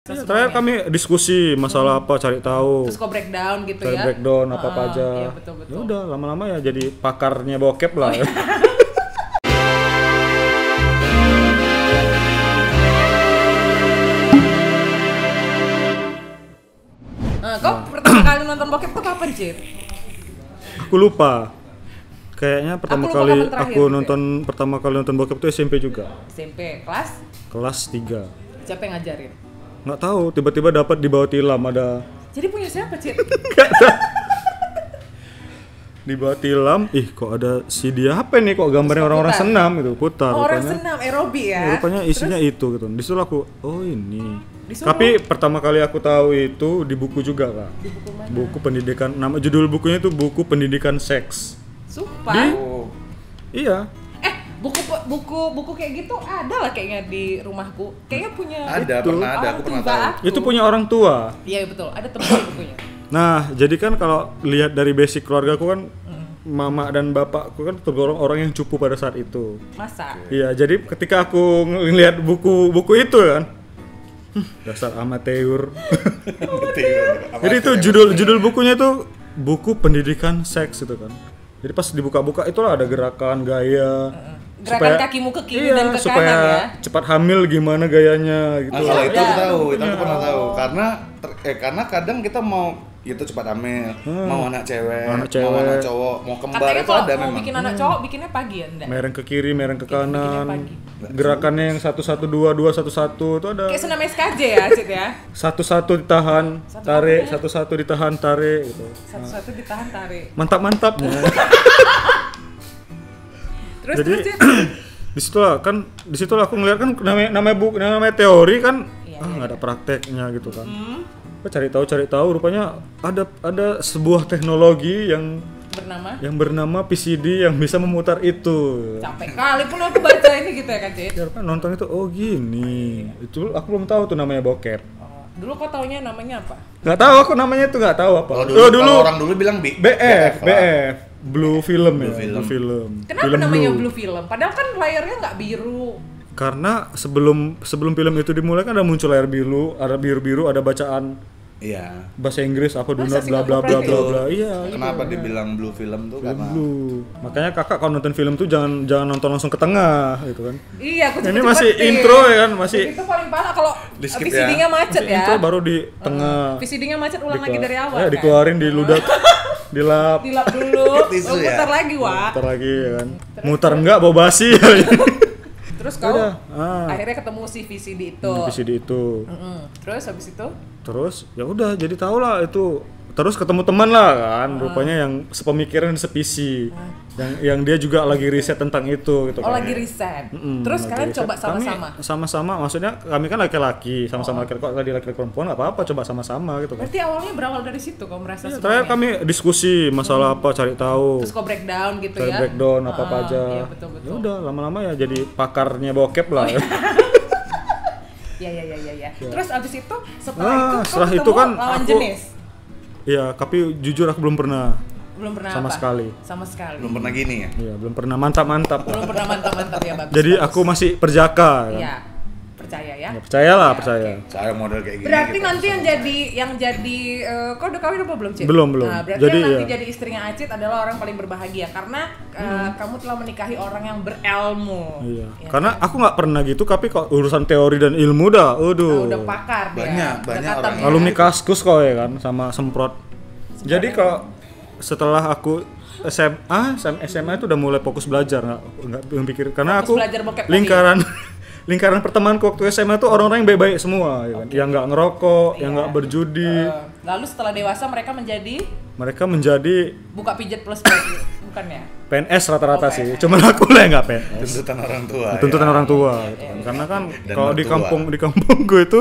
Ya, terakhir kami diskusi masalah apa, cari tahu. Terus kok breakdown gitu cari ya. breakdown apa aja. Iya, betul. Ya udah lama-lama ya jadi pakarnya bokep lah. Ya. Kok pertama kali nonton bokep tuh kapan, Cid? Aku lupa. Kayaknya pertama Aku lupa kali kapan terakhir aku gitu ya. nonton bokep tuh SMP juga. SMP kelas? Kelas 3. Siapa yang ngajarin? Nggak tahu, tiba-tiba dapat di bawah tilam ada. Jadi punya siapa, Cid? Di bawah tilam, kok ada CD apa nih, kok gambarnya orang-orang putar. senam gitu, putar Orang rupanya. senam aerobi ya. Rupanya isinya itu gitu. Disuruh aku, oh ini. Disuruh? Tapi pertama kali aku tahu itu di buku juga, Kak. Di buku mana? Buku pendidikan, nama judul bukunya itu buku pendidikan seks. Sumpah. Iya. Buku kayak gitu ada lah kayaknya di rumahku. Kayaknya punya Ada, Itu. pernah ada, aku pernah tahu. Aku. Itu punya orang tua. Iya betul, ada teman bukunya. Nah, jadi kan kalau lihat dari basic keluargaku kan mama dan bapakku kan tergolong orang yang cupu pada saat itu. Masa? Iya, jadi ketika aku ngelihat buku itu kan, dasar amatir. Jadi itu judul bukunya itu buku pendidikan seks itu kan. Jadi pas dibuka-buka itulah ada gerakan, gaya. Gerakan kakimu ke kiri dan ke supaya kanan ya. cepat hamil gimana gayanya gitu. Nah, kalau itu aku Ada. tahu, itu aku pernah tahu. Karena kadang kita mau itu cepat hamil, mau anak cewek, mau anak cowok, mau kembar Katanya itu kalau ada mau memang. bikin anak cowok bikinnya pagi ya, enggak? Mereng ke kiri, mereng ke Bikinnya kanan. pagi. Gerakannya yang 1-1-2, 2-1-1 itu ada. Kayak senam SKJ ya, Cid ya. 1-1 ditahan, tarik, 1-1 ditahan, tarik gitu. Satu-satu ditahan tarik. Mantap-mantap. Terus Jadi Cid. di situlah aku ngeliat kan namanya teori kan Iya, nggak ada prakteknya gitu kan. Aku cari tahu rupanya ada sebuah teknologi yang Bernama PCD yang bisa memutar itu. capek kali pun aku baca ini gitu ya kan, Cid. Ya rupanya nonton itu, oh gini. Itu aku belum tahu tuh namanya bokep. Oh, dulu kok taunya namanya apa? Nggak tahu, aku namanya itu nggak tahu apa. Kalau orang dulu bilang BF, lah. Blue Film ya, Film. Blue Film. Kenapa Film namanya Blue Film? Padahal kan layarnya nggak biru. Karena sebelum film itu dimulai kan ada muncul layar biru, ada biru-biru, ada bacaan Iya. bahasa Inggris apa Masa duna sih bla nggak bla bla perhatian? bla bla. Iya. Kenapa dibilang blue film tuh? Film Karena blue. Makanya kakak kalau nonton film tuh jangan nonton langsung ke tengah gitu kan. Iya, aku Ini cepet-cepetin. masih intro ya kan, masih Itu paling parah kalau Di skip VCD-nya macet ya. intro baru di tengah. VCD-nya macet ulang lagi dari awal Ya, kan. dikeluarin diludak, dilap, Dilap dulu, Tisu ya? putar lagi, Wak. muter lagi ya kan. Muter enggak bau basi. Terus kau Udah, akhirnya ketemu si VCD itu. VCD itu. Terus habis itu Terus ya udah jadi tau lah itu. Terus ketemu teman lah kan, rupanya yang sepemikiran sepisi. Yang dia juga lagi riset tentang itu gitu oh kan. lagi riset. Mm-mm, Terus lagi kalian riset. coba sama-sama. Kami sama-sama, maksudnya kami kan laki-laki, sama-sama laki-laki. Kok tadi laki-laki perempuan nggak apa-apa, coba sama-sama gitu kan. Berarti awalnya berawal dari situ kau merasa Ya, semuanya. terakhir kami diskusi masalah apa, cari tahu. Terus kok breakdown gitu Cari ya. breakdown apa aja. Iya, betul. Ya udah lama-lama ya jadi pakarnya bokep lah. Iya. Terus abis itu setelah setelah kau itu ketemu kan lawan aku- jenis. Iya, tapi jujur aku belum pernah. Belum pernah Sama apa? sekali. Sama sekali. belum pernah gini ya. Iya, belum pernah mantap-mantap. Belum pernah mantap-mantap ya, bagus. Jadi bagus. aku masih perjaka kan. Iya. Percaya ya. Ya, percayalah, Oke, percaya. oke. Saya model kayak gini. Berarti gitu. nanti yang jadi kau udah kawin apa belum, Cid? Belum. Nah, berarti Jadi, yang nanti ya. jadi istrinya Acit adalah orang paling berbahagia karena kamu telah menikahi orang yang berilmu. Iya. Ya Karena kan? aku nggak pernah gitu, tapi kok urusan teori dan ilmu dah, Nah, aduh. udah pakar dia. Banyak Udah katam orang ya. Alumni Kaskus kok ya kan, sama semprot. Jadi kalau setelah aku SMA itu udah mulai fokus belajar, nggak mikir karena Fokus aku belajar bokep tadi. lingkaran pertemananku waktu SMA itu orang-orang yang baik-baik semua, ya kan? Yang nggak ngerokok, yang Iya. nggak berjudi, Lalu setelah dewasa mereka mereka menjadi buka pijet plus plus bukan ya? PNS rata-rata Oh, sih. PNS. Cuman aku lah yang nggak PNS. tuntutan orang tua. Tuntutan ya. orang tua gitu kan. Karena kan Dan kalau di mertua. kampungku itu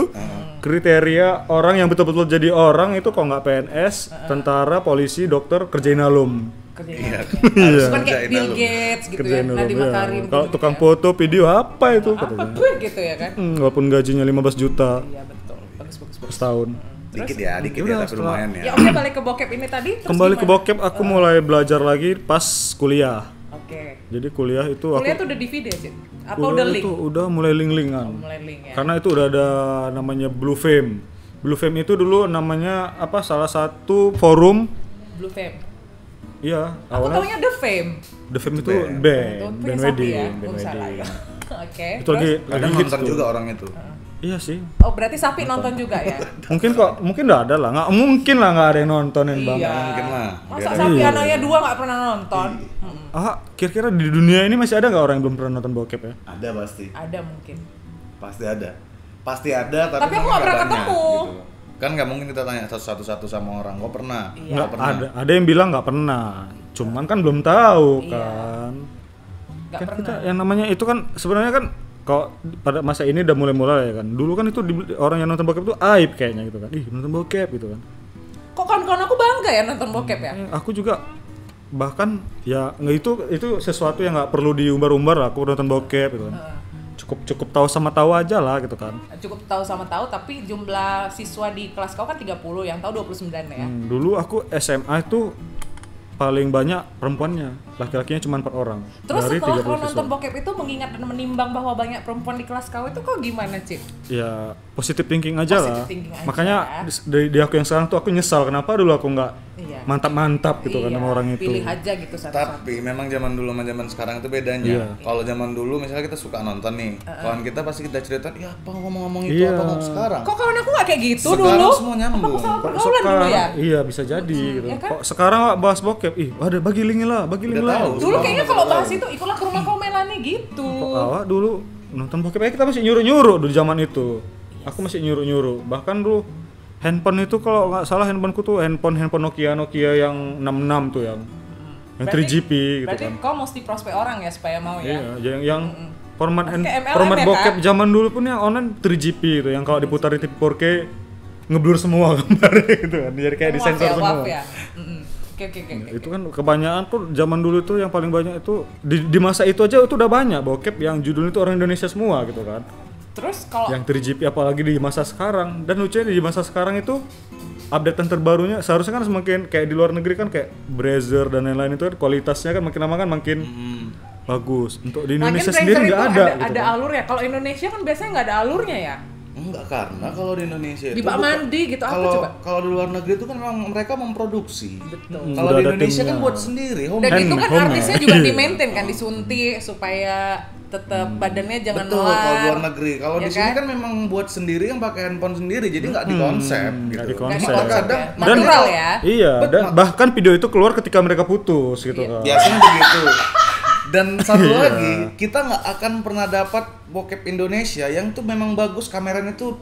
kriteria orang yang betul-betul jadi orang itu kalau nggak PNS, tentara, polisi, dokter, kerjain alum. Kerjanya. Iya. Iya. Bukan kayak Kerjain Bill alum. Gates gitu ya, Kerjain alum. Nadiem Iya. Makarim. Kalau gitu tukang ya. foto, video apa itu Apa katanya. tuh gitu ya kan? Walaupun gajinya 15 juta Iya betul. Bagus. setahun. Dikit ya, Udah, tapi setelah- lumayan Ya ya. oke, balik ke bokep ini tadi terus Kembali ke gimana? bokep, aku mulai belajar lagi pas kuliah. Oke. Jadi kuliah itu Kuliah aku tuh udah DVD ya, Cid? Apa kuliah udah link? itu udah mulai link-linkan. Mulai link ya. Karena itu udah ada namanya Blue Fame. Blue Fame itu dulu namanya apa? Salah satu forum. Blue Fame. Iya, Aku taunya The Fame. The Fame itu Band. band Punya wedding, Sapi ya? band Salah wedding. ya. Oke. Itu lagi Kadang hits nonton tuh. juga orang itu. Iya sih. Oh, berarti Sapi nonton juga ya? Mungkin udah ada lah. Nggak mungkin lah nggak ada yang nontonin Bang. Iya. Mungkin lah. Masa Biar- Sapi Iya. anaknya 2 nggak pernah nonton? Kira-kira di dunia ini masih ada nggak orang yang belum pernah nonton bokep ya? Ada pasti. Ada mungkin. Pasti ada. Pasti ada tapi Tapi aku mungkin nggak pernah banyak, ketemu. gitu. Kan nggak mungkin kita tanya satu-satu sama orang. Kok pernah? Iya. Nggak pernah. ada yang bilang nggak pernah. Cuman kan belum tahu Iya. kan. Nggak Kan pernah. kita yang namanya itu kan sebenarnya kan kalau pada masa ini udah mulai ya kan. Dulu kan itu orang yang nonton bokep itu aib kayaknya gitu kan. Ih, nonton bokep gitu kan. Kok kawan-kawan aku bangga ya nonton bokep ya? Aku juga bahkan ya nggak itu sesuatu yang nggak perlu diumbar-umbar lah. Aku nonton bokep gitu kan. Cukup tahu sama tahu aja lah gitu kan. Cukup tahu sama tahu, tapi jumlah siswa di kelas kau kan 30, yang tahu 29 ya. Dulu aku SMA itu paling banyak perempuannya, laki-lakinya cuma 4 orang. Terus dari setelah 30 kau nonton siswa. bokep itu mengingat dan menimbang bahwa banyak perempuan di kelas kau itu kok gimana, Cip? Ya positive thinking aja Positive lah. thinking aja. Makanya di aku yang sekarang tuh aku nyesal kenapa dulu aku nggak Iya. mantap-mantap gitu kan Iya, sama orang itu. Pilih aja gitu satu-satu. Tapi memang zaman dulu sama zaman sekarang itu bedanya. Iya. Kalau zaman dulu misalnya kita suka nonton nih, kawan kita pasti kita cerita, ya apa ngomong-ngomong itu Iya. apa ngomong sekarang. Kok kawan aku nggak kayak gitu Sekarang dulu? semua nyambung. Apa aku salah Kok pergaulan dulu ya? Iya bisa jadi gitu. ya kan? Kok sekarang bahas bokep, ih ada bagi link lah, bagi link Udah lah. tahu. Dulu kayaknya kalau Tahu. bahas itu ikutlah ke rumah kau Melani gitu. Kok awak dulu nonton bokep kita masih nyuruh-nyuruh dulu zaman itu. Aku masih nyuruh-nyuruh. Bahkan dulu handphone itu kalau nggak salah handphoneku tuh handphone Nokia yang 66 tuh yang Berarti- 3GP gitu Berarti kan. kau mesti prospek orang ya supaya mau ya. Iya, yang format Kayak MLM format ya, bokep Kak? zaman dulu pun yang online 3GP itu yang kalau diputar di TV 4K ngeblur semua gambarnya gitu kan. Jadi kayak Maaf disensor ya, semua. maaf ya. Oke. Itu kan kebanyakan tuh zaman dulu tuh yang paling banyak itu di masa itu aja itu udah banyak bokep yang judulnya itu orang Indonesia semua gitu kan. Terus kalau Yang 3GP apalagi di masa sekarang, dan lucunya di masa sekarang itu updatean terbarunya seharusnya kan semakin kayak di luar negeri kan kayak Brazzer dan lain-lain itu kan kualitasnya kan makin lama kan makin bagus. Untuk di Indonesia makin sendiri Razer nggak itu ada gitu ada kan. alurnya. Kalau Indonesia kan biasanya nggak ada alurnya ya. Enggak, karena kalau di Indonesia Di itu bak bukan- mandi gitu, apa kalau coba? kalau di luar negeri itu kan memang mereka memproduksi. Betul. Kalau Udah di ada Indonesia kan timnya. buat sendiri, Dan homemade. itu kan home artisnya ya. juga di maintain kan, disuntik supaya tetap badannya jangan Betul, kalau di luar melar. negeri. Kalau Ya di sini kan? kan memang buat sendiri yang pakai handphone sendiri, jadi nggak dikonsep gitu. nggak Nggak dikonsep. dikonsep Kadang- ya. Natural ya. Iya, dan bahkan video itu keluar ketika mereka putus gitu Iya. kan. Biasanya begitu. Dan satu Iya. lagi, kita nggak akan pernah dapat bokep Indonesia yang tuh memang bagus kameranya tuh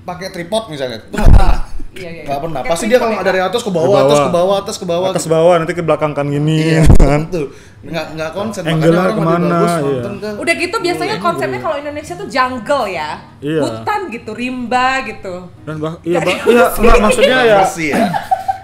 pakai tripod misalnya. Itu nggak pernah. Iya. Nggak pernah. Kayak Pasti dia tripod kalau ya. dari atas ke bawah, Ke bawah. atas ke bawah, atas ke bawah. Atas bawah nanti ke belakang kan gini Iya, kan. tuh. Nggak konsen. Angle-nya Makanya orang lebih kemana, bagus iya. nonton ke Udah gitu biasanya konsepnya kalau Indonesia tuh jungle ya. Iya. Hutan gitu, rimba gitu. Dan enggak maksudnya ya bersih ya.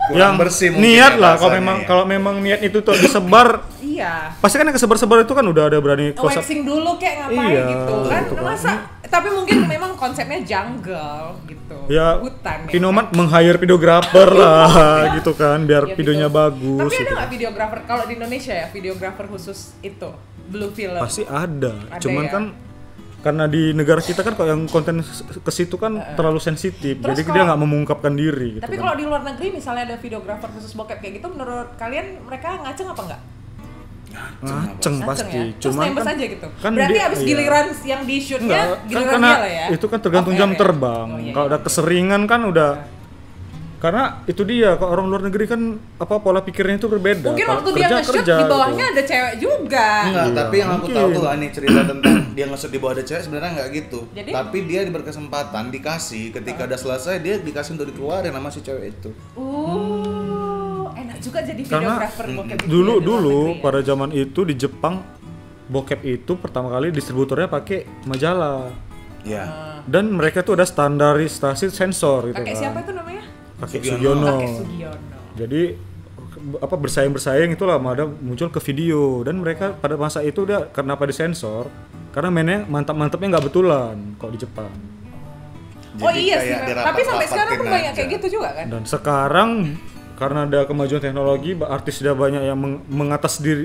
Kurang yang bersih mungkin niat ya lah kalau bahasanya memang ya. kalau memang niat itu tuh disebar Iya. pasti kan yang kesebar-sebar itu kan udah ada berani close up. Waxing dulu kayak ngapain Iya, gitu kan. gitu kan. Masa tapi mungkin memang konsepnya jungle gitu. Ya Hutan ya. Pinomat meng-hire videographer lah gitu kan biar Ya, videonya gitu. bagus Tapi ada gitu. nggak videografer kalau di Indonesia ya, videografer khusus itu Blue Film? Pasti ada. Ada Cuman ya? kan karena di negara kita kan kalau yang konten ke situ kan terlalu sensitif. Terus Jadi dia kalau- nggak memungkapkan diri gitu Tapi kan. kalau di luar negeri misalnya ada videografer khusus bokep kayak gitu, menurut kalian mereka ngaceng apa enggak? Ngaceng pasti. ya? Terus Cuman nembes kan, aja gitu. kan Berarti dia- abis iya. giliran yang di shootnya, Enggak, kan giliran karena dia lah ya. itu kan tergantung Off jam air ya? terbang. Oh, iya, Kalau iya. udah keseringan kan udah karena itu dia kalau orang luar negeri kan apa pola pikirnya itu berbeda. Mungkin Kalau waktu dia nge-shoot di bawahnya gitu. ada cewek juga. Enggak, Iya, tapi yang aku mungkin. tahu tuh ini cerita tentang dia nge-shoot di bawah ada cewek sebenarnya nggak gitu. Jadi? Tapi dia berkesempatan dikasih ketika udah selesai dia dikasih untuk dikeluarin sama si cewek itu. Enak juga jadi Karena videografer bokep gitu dulu ya di luar dulu negeri ya. pada zaman itu di Jepang bokep itu pertama kali distributornya pakai majalah Ya. dan mereka tuh ada standarisasi sensor gitu Pakai kan. siapa itu namanya? Pakai Sugiono. Sugiono. Pakai Sugiono. Jadi apa bersaing itulah ada muncul ke video dan mereka pada masa itu udah kenapa disensor karena mainnya mantap-mantapnya nggak betulan kalau di Jepang. Oh Jadi iya sih, kayak tapi sampai sekarang pun dirapat-rapatin banyak aja. kayak gitu juga kan? Dan sekarang karena ada kemajuan teknologi, artis sudah banyak yang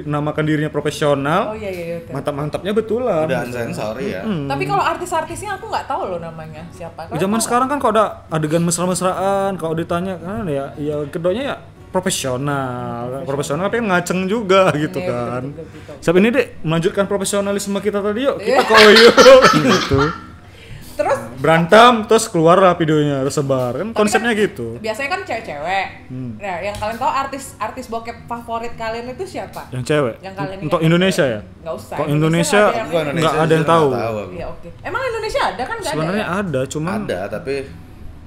namakan dirinya profesional. Oh iya. Mantap-mantapnya betulan. Udah unsensor ya. Tapi kalau artis-artisnya aku nggak tahu loh namanya siapa. Zaman sekarang kan kalau ada adegan mesra-mesraan, kalau ditanya kan ya keduanya ya profesional tapi ngaceng juga gitu kan. Betul. Siapa ini Dek melanjutkan profesionalisme kita tadi yuk kita koyo gitu. Terus berantem terus keluarlah videonya tersebar kan konsepnya kan, gitu. Biasanya kan cewek-cewek. Nah, yang kalian tahu artis bokep favorit kalian itu siapa? Yang cewek. Yang kalian untuk Indonesia ya? Nggak usah. Kok Indonesia nggak ada yang tahu. Iya oke. Emang Indonesia ada kan nggak ada? Sebenarnya ya? ada, cuman ada tapi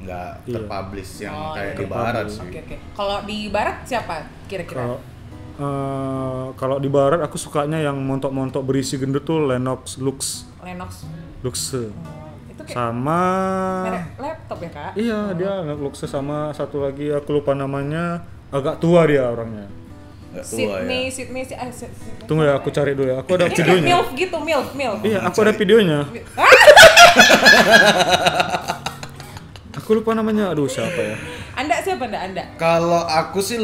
nggak terpublish yang kayak di barat sih. Oke. Kalau di barat siapa kira-kira? Kalau di barat aku sukanya yang montok-montok berisi gendut tuh Lennox Lux. Itu kayak sama merek laptop ya kak? Iya dia Lux sama satu lagi aku lupa namanya, agak tua dia orangnya. Sydney. Tunggu ya aku cari dulu ya. Aku ada videonya. Milf gitu, milf. Iya aku ada videonya. Aku lupa namanya, aduh siapa ya? Siapa Anda? Kalau aku sih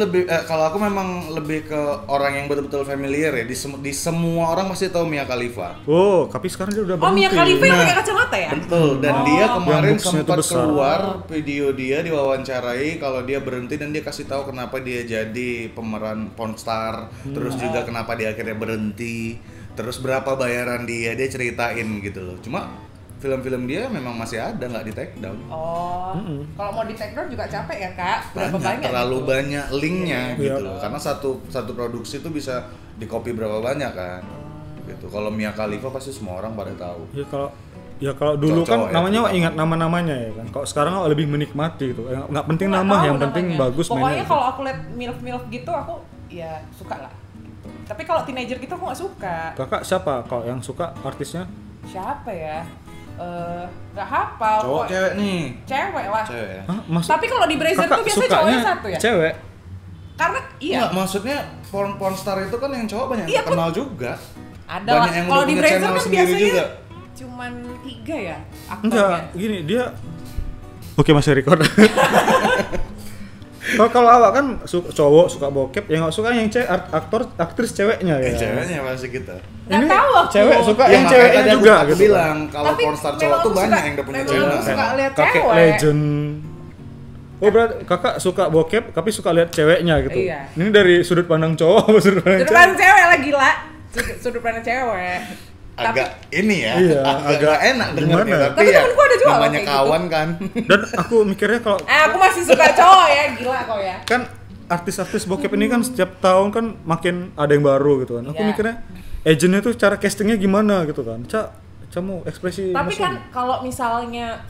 kalau aku memang lebih ke orang yang betul-betul familiar ya. Di semua orang pasti tahu Mia Khalifa. Oh, tapi sekarang dia udah berhenti. Oh, Mia Khalifa yang pakai kacamata ya? Betul. Dan dia kemarin Yang sempat boxnya tuh keluar video dia diwawancarai kalau dia berhenti dan dia kasih tahu kenapa dia jadi pemeran pornstar, terus juga kenapa dia akhirnya berhenti, terus berapa bayaran dia ceritain gitu loh. Cuma film-film dia memang masih ada, nggak di take down. Oh, kalau mau di take down juga capek ya kak? Berapa banyak? Terlalu gitu? banyak linknya gitu Iya. loh. Karena satu produksi itu bisa di-copy berapa banyak kan. Gitu. Kalau Mia Khalifa pasti semua orang pada tahu. Kalau dulu kan Cowok-cowok ya, namanya pertama. ingat nama-namanya ya kan. Kalau sekarang lebih menikmati gitu. Nggak penting Nggak nama, tahu yang penting namanya. bagus Pokoknya mainnya. kalau aku lihat milf gitu aku ya suka lah. Gitu. Tapi kalau teenager gitu aku nggak suka. Kakak siapa kalau yang suka artisnya? Siapa ya? Nggak hafal. Cowok kok. cewek nih. Cewek lah. Cewek ya. Hah, maksud Tapi kalau di Brazzer kakak tuh biasanya sukanya cowoknya satu ya? Cewek. Karena iya. Nggak, maksudnya pornstar itu kan yang cowok banyak Iya, yang kenal juga. Ada Banyak lah. yang Kalau udah di punya Brazzer channel kan sendiri biasanya juga. cuman 3 ya aktornya. Enggak, gini dia. Oke masih record. Kalau awak kan cowok suka bokep, yang nggak suka yang aktris ceweknya ya. Ceweknya pasti kita. Nggak tahu aku. Cewek suka Ya, yang makanya ceweknya tadi juga aku gitu. bilang kalau Tapi pornstar memang cowok tuh aku banyak suka- yang udah punya memang channel. aku suka lihat Kakek cewek. legend. Oh berarti kakak suka bokep tapi suka lihat ceweknya gitu. Iya. Ini dari sudut pandang cowok apa sudut pandang Sudut pandang cewek lah gila. Sudut pandang cewek. Agak ini ya, Iya, agak enak dengarnya, gimana? tapi Tapi ya temenku ada juga namanya kayak gitu. kawan kan. Dan aku mikirnya kalau Aku masih suka cowok ya, gila kau ya. kan artis-artis bokep ini kan setiap tahun kan makin ada yang baru gitu kan. Aku Iya. mikirnya agentnya tuh cara castingnya gimana gitu kan. Kamu ekspresi Tapi mesum. kan kalau misalnya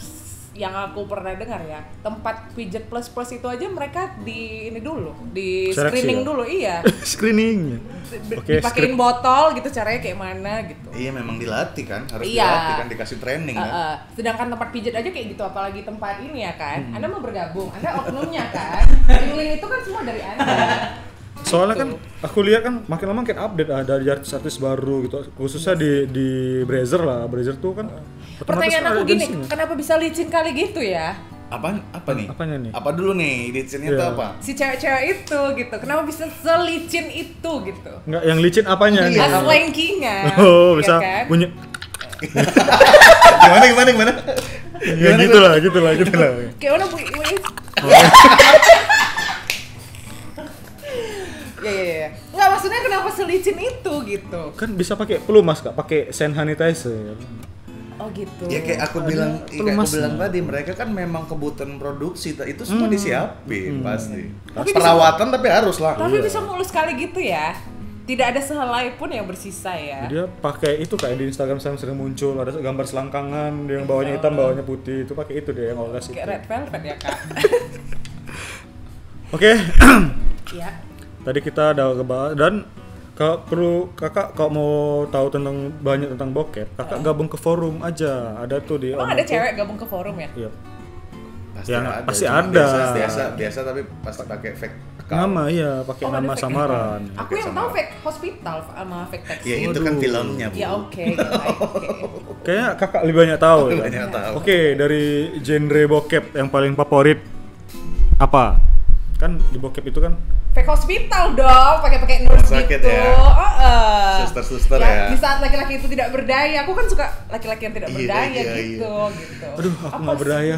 yang aku pernah dengar ya, tempat pijat plus itu aja mereka di ini dulu, di Seleksi screening ya? dulu, iya. screening. Oke, Dipakein botol gitu, caranya kayak mana gitu. Iya memang dilatih kan, harus Iya. dilatih kan, dikasih training kan. Sedangkan tempat pijat aja kayak gitu, apalagi tempat ini ya kan. Anda mau bergabung, Anda oknumnya kan. Link itu kan semua dari Anda. Soalnya kan Gitu. aku lihat kan makin lama makin update dari artis-artis baru gitu. Khususnya di Brazzer lah. Brazzer tuh kan otomatis Pertanyaan ada aku gini, agensinya. kenapa bisa licin kali gitu ya? Apa nih? Apanya nih? Apa dulu nih? Licinnya itu Iya. apa? Si cewek-cewek itu gitu, kenapa bisa selicin itu gitu? Enggak, yang licin apanya nih? As slanky-nya, Oh, ya bisa kan? bunyi. Gimana? Ya gitulah. Kayak mana bu? Ya. Nggak, maksudnya kenapa selicin itu gitu? Kan bisa pakai pelumas Kak, pakai hand sanitizer. Oh gitu. Ya kayak aku bilang tadi, mereka kan memang kebutuhan produksi itu semua disiapin pasti. Tapi Perawatan tapi harus lah. Tapi bisa mulus sekali gitu ya? Tidak ada sehelai pun yang bersisa ya? Dia pakai itu kayak di Instagram saya sering muncul ada gambar selangkangan, yang bawahnya hitam, bawahnya putih, itu pakai itu dia yang oles itu. Kayak red velvet ya kak? Oke. Iya. Tadi kita udah ngebahas dan kalau perlu kakak kalau mau tahu banyak tentang bokep, kakak gabung ke forum aja. Ada tuh di Emang ada cewek gabung ke forum ya? Iya. Pasti Yang ada. pasti cuma ada. Biasa tapi pasti pakai fake account. Nama iya, pakai Oh, ada nama fake samaran. Aku yang tahu fake hospital sama fake taxi. Ya itu kan filmnya, Bu. Ya oke, baik, oke. Kayaknya kakak lebih banyak tahu ya. Banyak tahu. Oke, dari genre bokep yang paling favorit apa? Kan di bokep itu kan fake hospital dong, pakai nurse Rumah sakit gitu. ya. Suster-suster ya. Di saat laki-laki itu tidak berdaya, aku kan suka laki-laki yang tidak Iya, berdaya iya, gitu, gitu. aduh aku Apa nggak sih? berdaya.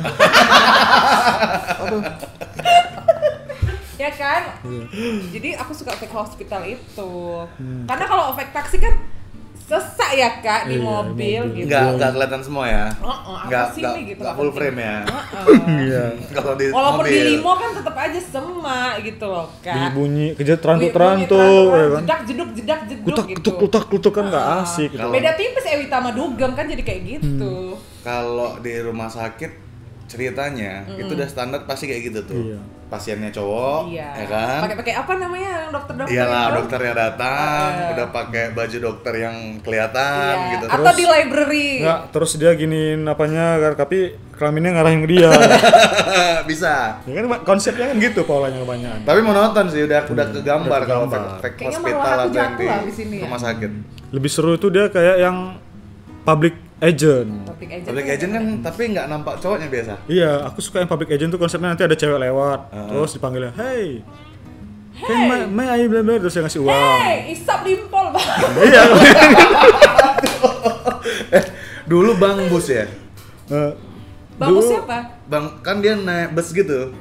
Ya kan? Iya. Jadi aku suka fake hospital itu. Karena kalau fake taksi kan sesak ya Kak di Iya, mobil mobil. gitu. Nggak kelihatan semua ya. Apa Nggak sih ini gitu. nggak full frame ya. Iya. Kalau di Walaupun mobil. di limo kan tetap aja semak gitu loh Kak. Bunyi kejar Bunyi terantuk ya kan. jedak jeduk Kutak gitu. kutuk kan nggak asik gitu. Kalau- Beda tipis Ewita sama Dugem kan jadi kayak gitu. Kalau di rumah sakit ceritanya itu udah standar pasti kayak gitu tuh. Iya. Pasiennya cowok, Iya. ya kan? Pakai apa namanya yang dokter-dokter? Iyalah, itu? dokternya datang, udah pakai baju dokter yang kelihatan Iya. gitu. Atau di library. Nggak, terus dia giniin apanya, tapi kelaminnya ngarahin ke dia. Bisa. Ya kan konsepnya kan gitu polanya kebanyakan. Tapi monoton sih, udah kegambar kalau kegambar. fake Kayaknya hospital malah aku atau yang jatuh di lah abis ini ya. rumah sakit. Lebih seru itu dia kayak yang public agent. Public agent kan tapi nggak nampak cowoknya biasa. Iya, aku suka yang public agent tuh konsepnya nanti ada cewek lewat, terus dipanggilnya, hey, can may I bla bla, terus dia ngasih uang. Hey, isap limpol bang. Iya. Dulu Bang Bus ya. Bang Bus Dulu- siapa? Bang kan dia naik bus gitu.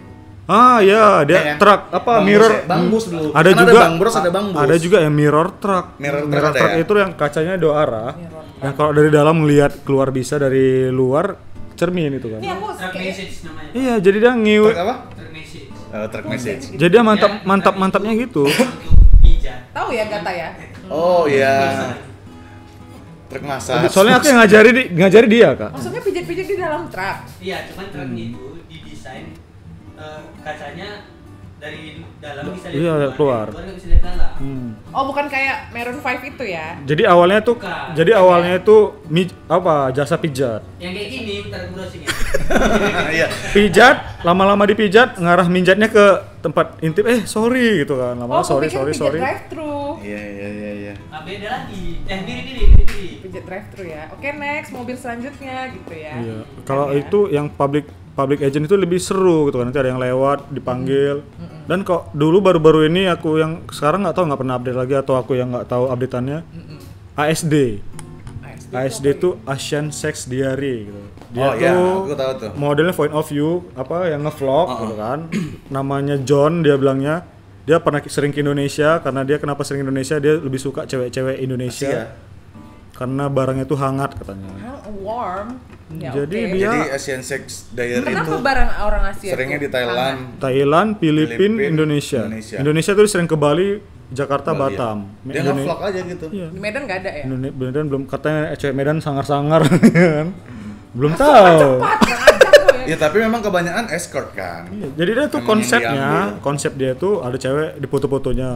Ah ya, dia Ya kan? truk apa Bang mirror. Bus ya? Bang Bus dulu. Ada Kan juga ada Bang Bros, ada Bang Bus. Ada juga yang mirror truck. Mirror truck ada truck ya? itu yang kacanya dua arah. Mirror Yang kalau dari dalam ngelihat keluar bisa, dari luar cermin itu kan. Ini aku Truck kayak message namanya. Iya, jadi dia Truk apa? Truck message. Truck message. jadi dia mantapnya gitu. Untuk pijat. tahu ya Gata ya. Oh iya. Truk masak. Soalnya aku yang ngajari dia, Kak. Maksudnya pijat-pijat di dalam truk. Iya, cuman truknya itu didesain kacanya dari dalam bisa Iya, lihat keluar. Luar nggak bisa lihat dalam. Oh bukan kayak Maroon 5 itu ya? Jadi awalnya tuh Bukan. jasa pijat. Yang kayak gini, bentar aku browsing ya. Iya. Pijat, lama-lama dipijat, ngarah minjatnya ke tempat intip, sorry gitu kan. Lama-lama aku sorry. pikir pijat drive-thru. Iya. Ah, beda lagi. Diri. Pijat drive-thru ya. Oke next, mobil selanjutnya gitu ya. Iya. Kalau Kan ya? itu yang public agent itu lebih seru gitu kan. Nanti ada yang lewat, dipanggil. Dan kok dulu baru-baru ini aku yang sekarang nggak pernah update lagi, atau aku yang nggak tahu updateannya. ASD. ASD itu Asian Sex Diary gitu. Dia Oh iya, tuh aku tahu tuh. modelnya point of view yang ngevlog gitu kan. Namanya John, dia bilangnya dia pernah sering ke Indonesia. Karena dia kenapa sering ke Indonesia, dia lebih suka cewek-cewek Indonesia. Asia. Karena barangnya tuh hangat katanya. Warm. Ya, Jadi oke. dia- Jadi Asian Sex Diary Kenapa itu barang orang Asia seringnya tuh di Thailand. Thailand, Filipina, Filipina, Indonesia. Indonesia. Indonesia tuh sering ke Bali, Jakarta, Bali, Batam. ya. Dia nge-vlog aja gitu. Iya. Di Medan nggak ada ya? Medan belum, katanya cewek Medan sangar-sangar kan. Belum tahu. Cepat, nggak ajak gue ya. Ya tapi memang kebanyakan escort kan. Iya, jadi dia tuh Memang yang konsepnya, diambil. konsep dia tuh ada cewek di foto-fotonya.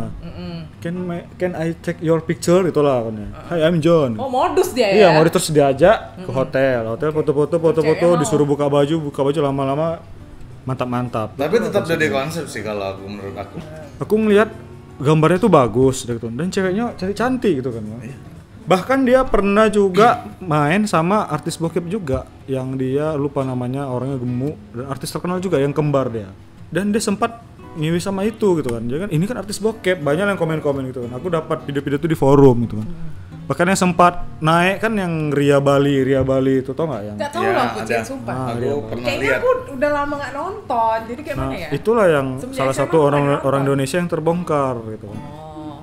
Can I take your picture itulah kan. Hi, I'm John. Oh modus dia Iya, ya? mau terus diajak ke hotel foto-foto, Ceweknya mau. disuruh buka baju lama-lama mantap-mantap. Tapi tetap jadi konsep sih kalau aku, menurut aku. Aku ngelihat gambarnya tuh bagus gitu, dan ceweknya cantik gitu kan. Iya. Bahkan dia pernah juga main sama artis bokep juga, yang dia lupa namanya, orangnya gemuk dan artis terkenal juga yang kembar dia. Dan dia sempat ngiwi sama itu gitu kan. Jadi kan ini kan artis bokep, banyak yang komen-komen gitu kan. Aku dapat video-video itu di forum gitu kan. Bahkan yang sempat naik kan yang Ria Bali itu, tau nggak yang? Nggak tahu Ya, loh aku ada. Cien, sumpah. Ah, Aku iya. pernah Kayaknya lihat. aku udah lama nggak nonton, jadi kayak Nah, mana ya? itulah yang Semenjak salah SMA satu aku orang nggak nonton. Indonesia yang terbongkar gitu kan. Oh.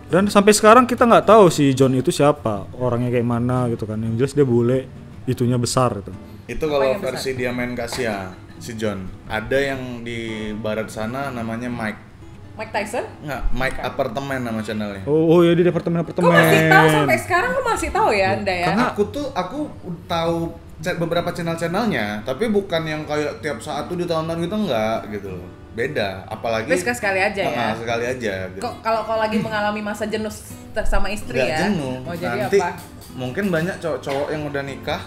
Dan sampai sekarang kita nggak tahu si John itu siapa, orangnya kayak mana gitu kan. Yang jelas dia bule, itunya besar gitu. Itu kalau yang versi dia main Kasia, si John. Ada yang di barat sana namanya Mike Tyson? Nggak, Mike Apartemen nama channelnya. Oh iya, di Kok departemen. masih tahu sampai sekarang lu masih tahu ya Anda ya? Aku tahu beberapa channel-channelnya, tapi bukan yang kayak tiap saat tuh ditonton gitu, enggak gitu. Beda, apalagi Tapi sekali aja ya. sekali aja gitu. Kok kalau lagi mengalami masa jenuh sama istri Nggak ya? jenuh. Oh jadi Nanti apa? mungkin banyak cowok-cowok yang udah nikah,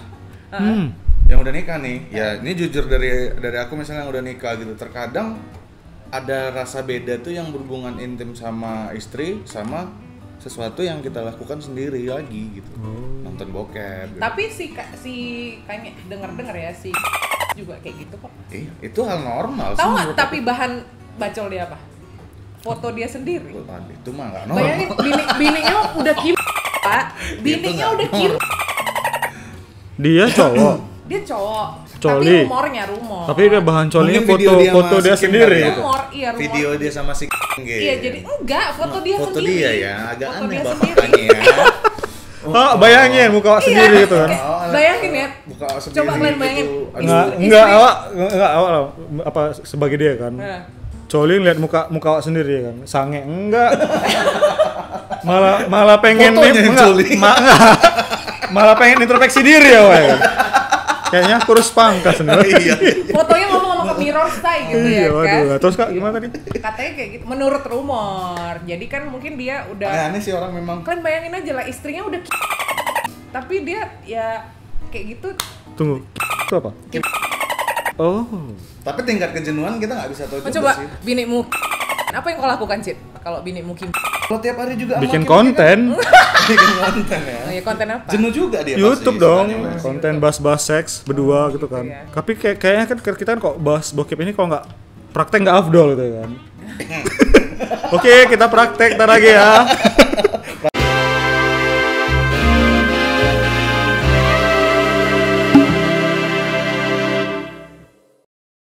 Hmm. yang udah nikah nih. Ya, ini jujur dari aku misalnya yang udah nikah gitu. Terkadang ada rasa beda tuh yang berhubungan intim sama istri sama sesuatu yang kita lakukan sendiri lagi gitu. Nonton bokep. Gitu. Tapi si kayaknya dengar ya si juga kayak gitu kok. Iya, itu hal normal sih Tahu nggak? menurut Tapi aku. bahan bacol dia apa? Foto dia sendiri. Itu mah nggak normal. Bayangin bininya udah Pak. Bininya udah Dia cowok. Dia cowok. Coli. Tapi rumor. Tapi dia bahan colinya Mungkin video foto dia dia sama si Kim sendiri kali ya? gitu. Rumor, iya rumor. Video dia sama si Iya, jadi enggak, foto dia Foto sendiri. dia ya, agak Foto aneh dia bapaknya ya. Oh, bayangin muka awak sendiri gitu kan. Bayangin ya. Buka sendiri. Coba kalian bayangin. Gitu. Enggak awak lah apa sebagai dia kan. Nah. Coli ngeliat muka awak sendiri kan. Sange enggak. Malah pengen Fotonya yang coli. malah pengen introspeksi diri ya, Wak. Kayaknya kurus pangkas nih. Iya. Fotonya ngomong ke mirror style gitu Iya, ya kan. waduh. Terus Kak gimana tadi? Katanya kayak gitu, menurut rumor. Jadi kan mungkin dia udah Aneh sih orang memang. Kalian bayangin aja lah, istrinya udah tapi dia ya kayak gitu. Tunggu. Itu apa? Oh. Tapi tingkat kejenuhan kita nggak bisa tahu juga Coba sih. binimu apa yang kau lakukan, Cid? Kalau binimu kim? Kalau tiap hari juga Bikin sama Kim, konten. bikin konten ya. Oh ya, konten apa? Jenuh juga dia YouTube pasti, dong, istilahnya, Mas. konten bahas-bahas seks berdua gitu kan. iya. Tapi kayaknya kan kita kan kok bahas bokep ini kalau nggak praktek nggak afdol gitu kan. Oke, kita praktek ntar lagi ya.